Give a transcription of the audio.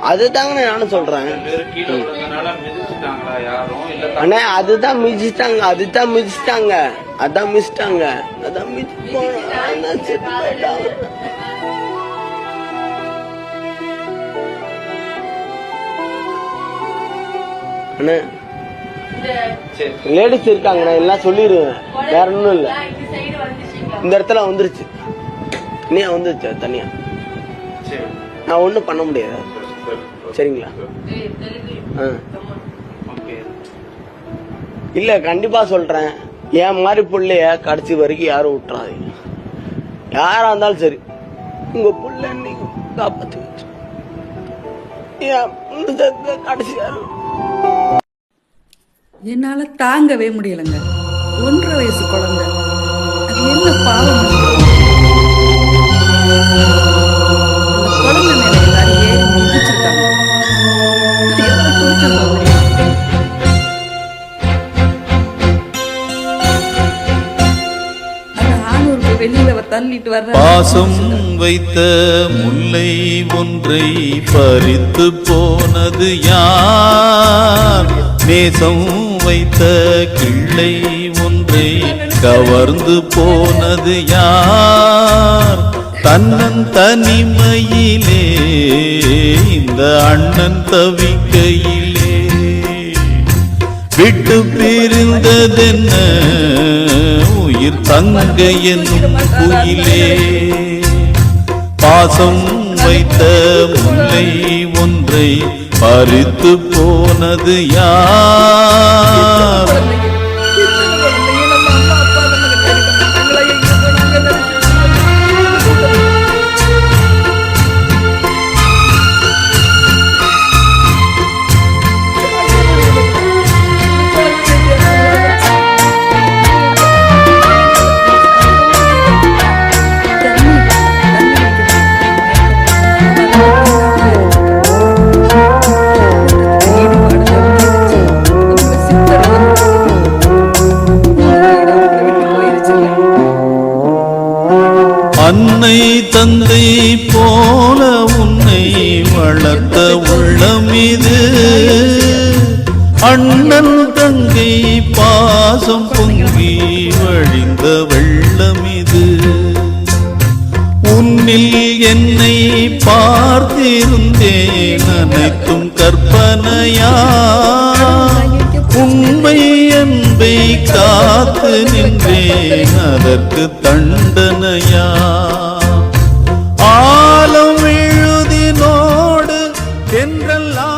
அதுதாங்க நானும் சொல்றேன். அண்ணா அதுதான் மிதிச்சிட்டாங்க, அதுதான் மிதிச்சிட்டாங்க, அதான் மிதிச்சிட்டாங்க, அதான் மிதிச்சு அண்ணா லேடிஸ் இருக்காங்க, நான் எல்லாம் சொல்லிடுவேன், வேற ஒன்றும் இல்லை. இந்த இடத்துல வந்துருச்சு, தனியா வந்துருச்சு, தனியா நான் ஒன்றும் பண்ண முடியாது. சரிங்களா? இல்ல கண்டிப்பா சொல்றேன், என் மாதிரி பிள்ளைய கடைசி வரைக்கும் யாரும் விட்டுறாதீங்க. யாரா இருந்தாலும் சரி, உங்க பிள்ளை நீங்க காப்பாத்தி வச்சு கடைசி யாரும். என்னால தாங்கவே முடியலங்க. 1.5 வயசு குழந்தை, அது என்ன பாவம்? குழந்தை மேல எல்லாரும் ஏறி மிதிச்சிருக்காங்க. வெளியில தள்ளிட்டு வர்ற பாசம் வைத்த முல்லை ஒன்றை பறித்து போனது யார்? நேசம் வைத்த கிள்ளை ஒன்றை கவர்ந்து போனது யார்? தன்னன் தனிமையிலே இந்த அண்ணன் தவிக்கையிலே விட்டு பிரிந்ததென்ன உயிர் தங்க என்னும் குயிலே? பாசம் வைத்த முல்லை ஒன்றை பறித்து போனது யார்? அன்னை தந்தை போல உன்னை வளர்த்த உள்ளம் இது, அண்ணன் தங்கை பாசம் பொங்கி வழிந்த வெள்ளம் இது. உன்னில் என்னை பார்த்திருந்தேன் அனைத்தும் கற்பனையா? உண்மை என்பை காத்து நின்றேன் அதற்கு தண்டனையா? ஆலம் எழுதினோடு என்றெல்லாம்